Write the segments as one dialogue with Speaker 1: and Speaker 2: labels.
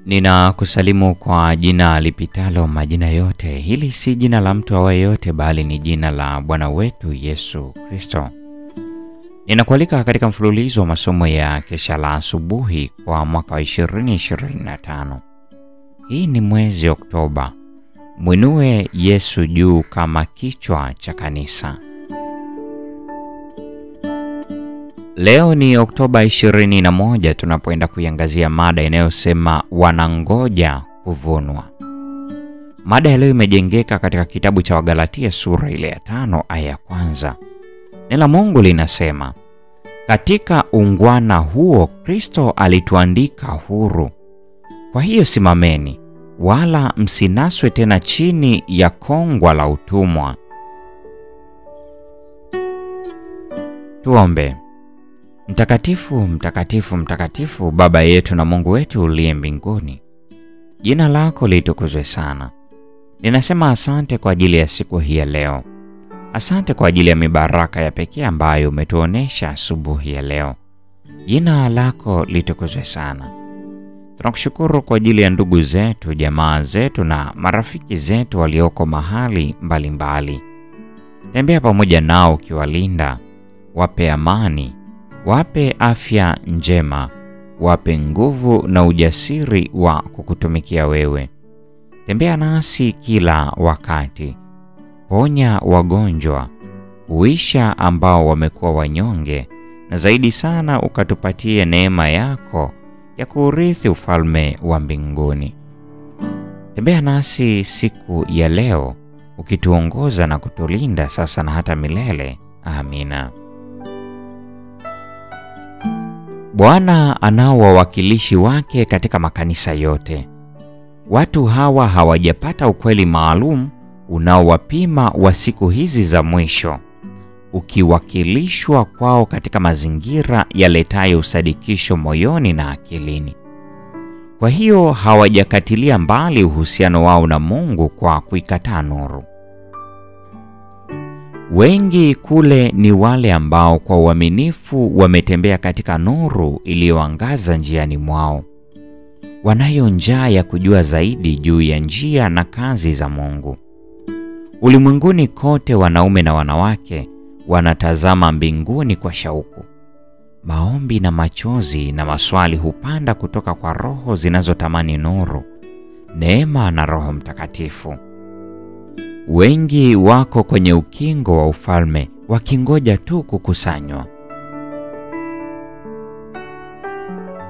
Speaker 1: Ninakusalimu kwa jina lipitalo majina yote. Hili si jina la mtu awaye yote, bali ni jina la Bwana wetu Yesu Kristo. Ninakualika katika mfululizo wa masomo ya kesha la asubuhi kwa mwaka wa 2025. Hii ni mwezi Oktoba. Mwinue Yesu juu kama kichwa cha kanisa. Leo ni Oktoba 21, tunapoenda kuiangazia mada inayosema wanangoja kuvunwa. Mada ya leo imejengeka katika kitabu cha Wagalatia sura ile ya 5 aya ya 1. Neno la Mungu linasema, katika ungwana huo Kristo alituandika huru. Kwa hiyo simameni, wala msinaswe tena chini ya kongwa la utumwa. Tuombe. Mtakatifu, mtakatifu, mtakatifu, Baba yetu na Mungu wetu uliye mbinguni, jina lako litukuzwe sana. Ninasema asante kwa ajili ya siku hii ya leo. Asante kwa ajili ya mibaraka ya pekee ambayo umetuonesha asubuhi ya leo. Jina lako litukuzwe sana. Tunakushukuru kwa ajili ya ndugu zetu, jamaa zetu na marafiki zetu walioko mahali mbalimbali. Tembea pamoja nao ukiwalinda, wape amani, wape afya njema, wape nguvu na ujasiri wa kukutumikia wewe. Tembea nasi kila wakati. Ponya wagonjwa, huisha ambao wamekuwa wanyonge, na zaidi sana ukatupatie neema yako ya kuurithi ufalme wa mbinguni. Tembea nasi siku ya leo, ukituongoza na kutulinda sasa na hata milele. Amina. Bwana anao wawakilishi wake katika makanisa yote. Watu hawa hawajapata ukweli maalum unaowapima wa siku hizi za mwisho, ukiwakilishwa kwao katika mazingira yaletayo usadikisho moyoni na akilini. Kwa hiyo hawajakatilia mbali uhusiano wao na Mungu kwa kuikataa nuru. Wengi kule ni wale ambao kwa uaminifu wametembea katika nuru iliyoangaza njiani mwao. Wanayo njaa ya kujua zaidi juu ya njia na kazi za Mungu. Ulimwenguni kote, wanaume na wanawake wanatazama mbinguni kwa shauku. Maombi na machozi na maswali hupanda kutoka kwa roho zinazotamani nuru, neema na Roho Mtakatifu. Wengi wako kwenye ukingo wa ufalme wakingoja tu kukusanywa.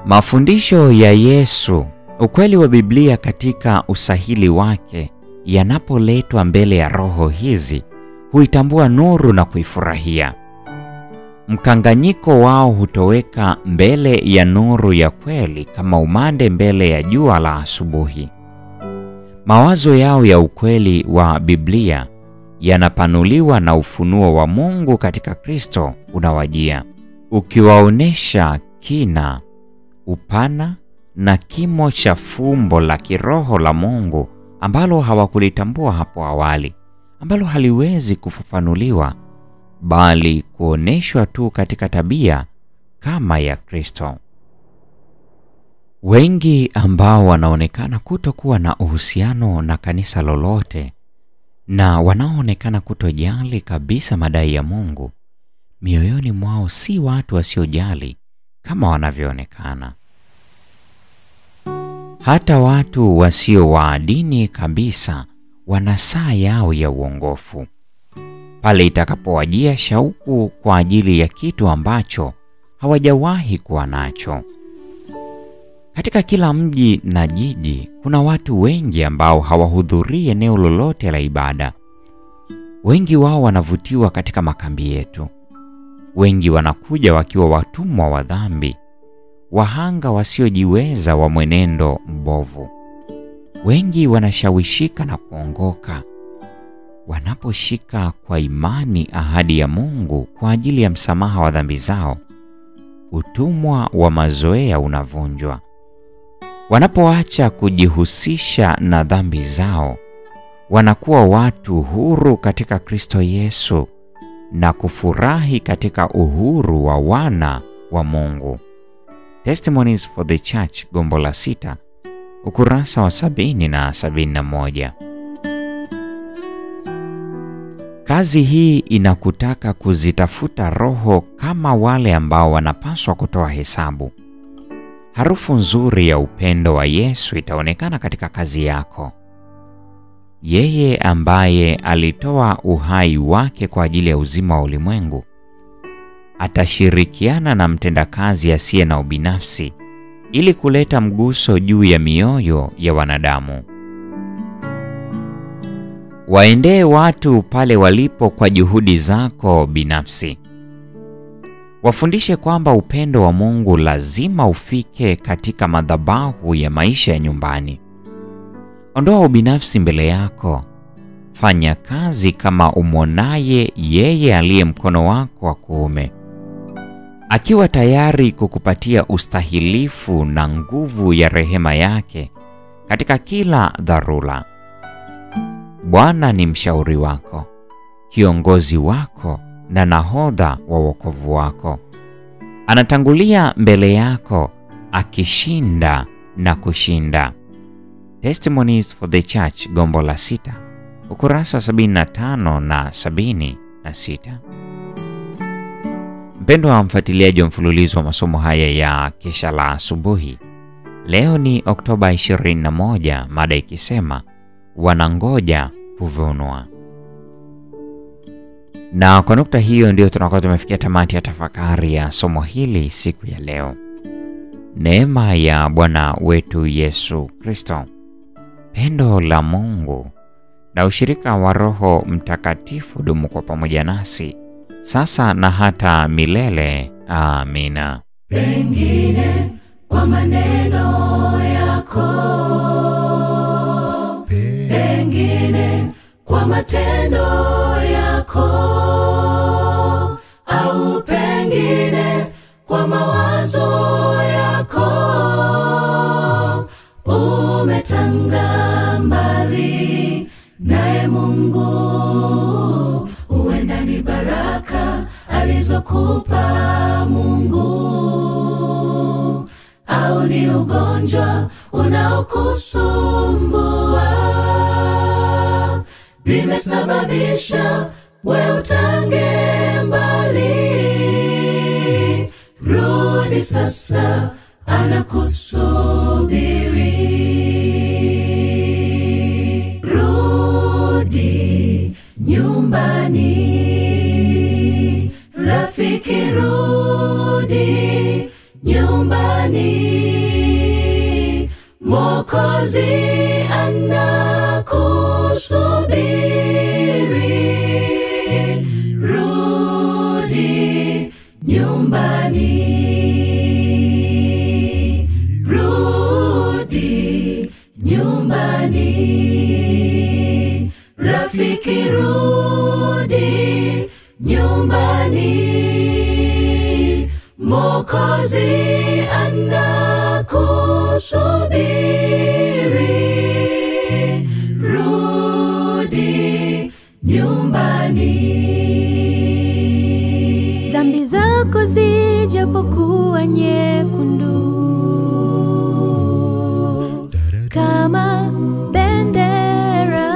Speaker 1: Mafundisho ya Yesu, ukweli wa Biblia katika usahili wake, yanapoletwa mbele ya roho hizi, huitambua nuru na kuifurahia. Mkanganyiko wao hutoweka mbele ya nuru ya kweli kama umande mbele ya jua la asubuhi. Mawazo yao ya ukweli wa Biblia yanapanuliwa na ufunuo wa Mungu katika Kristo unawajia, ukiwaonesha kina, upana na kimo cha fumbo la kiroho la Mungu ambalo hawakulitambua hapo awali, ambalo haliwezi kufafanuliwa bali kuoneshwa tu katika tabia kama ya Kristo. Wengi ambao wanaonekana kutokuwa na uhusiano na kanisa lolote na wanaoonekana kutojali kabisa madai ya Mungu, mioyoni mwao si watu wasiojali kama wanavyoonekana. Hata watu wasio wa dini kabisa wana saa yao ya uongofu, pale itakapowajia shauku kwa ajili ya kitu ambacho hawajawahi kuwa nacho. Katika kila mji na jiji kuna watu wengi ambao hawahudhurii eneo lolote la ibada. Wengi wao wanavutiwa katika makambi yetu. Wengi wanakuja wakiwa watumwa wa dhambi, wahanga wasiojiweza wa mwenendo mbovu. Wengi wanashawishika na kuongoka wanaposhika kwa imani ahadi ya Mungu kwa ajili ya msamaha wa dhambi zao. Utumwa wa mazoea unavunjwa. Wanapoacha kujihusisha na dhambi zao, wanakuwa watu huru katika Kristo Yesu na kufurahi katika uhuru wa wana wa Mungu. Testimonies for the Church, gombo la 6, ukurasa wa 70 na 71. Kazi hii inakutaka kuzitafuta roho kama wale ambao wanapaswa kutoa hesabu. Harufu nzuri ya upendo wa Yesu itaonekana katika kazi yako. Yeye ambaye alitoa uhai wake kwa ajili ya uzima wa ulimwengu atashirikiana na mtendakazi asiye na ubinafsi ili kuleta mguso juu ya mioyo ya wanadamu. Waendee watu pale walipo kwa juhudi zako binafsi. Wafundishe kwamba upendo wa Mungu lazima ufike katika madhabahu ya maisha ya nyumbani. Ondoa ubinafsi mbele yako. Fanya kazi kama umwonaye yeye aliye mkono wako wa kuume, akiwa tayari kukupatia ustahilifu na nguvu ya rehema yake katika kila dharura. Bwana ni mshauri wako, kiongozi wako na nahodha wa wokovu wako. Anatangulia mbele yako akishinda na kushinda. Testimonies for the Church, gombo la 6, ukurasa 75 na 76. Mpendwa wa mfuatiliaji wa mfululizo wa masomo haya ya Kesha la Asubuhi, leo ni Oktoba 21, mada ikisema wanangoja kuvunwa. Na kwa nukta hiyo ndio tunakuwa tumefikia tamati ya tafakari ya somo hili siku ya leo. Neema ya Bwana wetu Yesu Kristo, pendo la Mungu na ushirika wa Roho Mtakatifu dumu kwa pamoja nasi sasa na hata milele. Amina.
Speaker 2: Pengine kwa maneno yako, pengine kwa matendo yako, au pengine kwa mawazo yako, umetanga mbali naye Mungu. Huenda ni baraka alizokupa Mungu, au ni ugonjwa unaokusumbua, vimesababisha we utange mbali. Rudi sasa, anakusubiri. Rudi nyumbani, rafiki, rudi nyumbani. Mwokozi anakusubiri. Rudi nyumbani, rudi nyumbani. Rafiki, rudi nyumbani. Mwokozi anakusubiri. Rudi nyumbani.
Speaker 3: Dhambi zako zijapokuwa nyekundu kama bendera,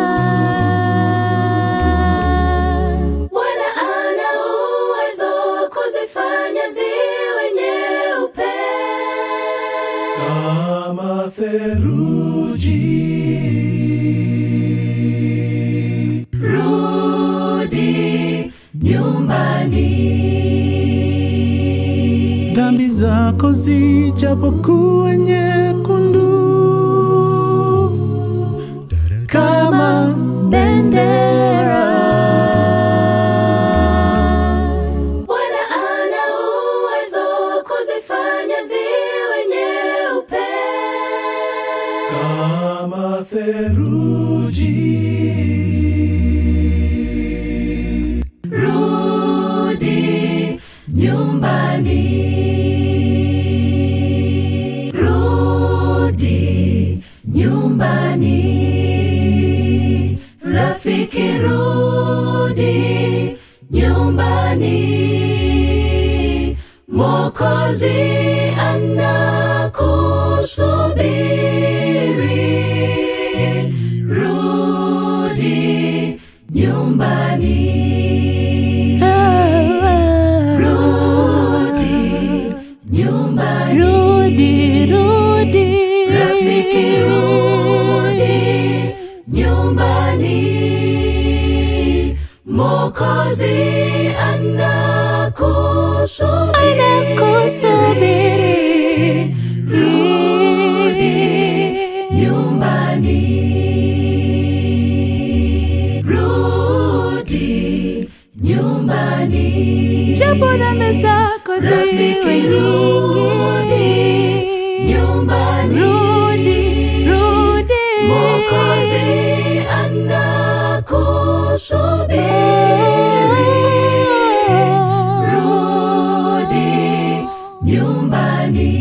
Speaker 2: Bwana ana uwezo wa kuzifanya ziwe nyeupe
Speaker 4: kama theluji.
Speaker 2: Rudi nyumbani.
Speaker 4: Dhambi zako zijapokuwa nyekundu kama
Speaker 3: bendera,
Speaker 2: Bwana ana uwezo wa kuzifanya ziwe nyeupe
Speaker 4: kama theluji.
Speaker 2: Rudi nyumbani. Rudi nyumbani. Rafiki, rudi nyumbani. Mwokozi anakusubiri. nyumbani. Rudi nyumbani.
Speaker 3: Rudi, rudi.
Speaker 2: Rafiki, rudi nyumbani. Mwokozi anakusubiri. Rudi nyumbani. Rudi nyumbani.
Speaker 3: Japo dhambi zako ziwe nyingi,
Speaker 2: nyumbani.
Speaker 3: Rudi.
Speaker 2: Mwokozi anakusubiri. Rudi nyumbani.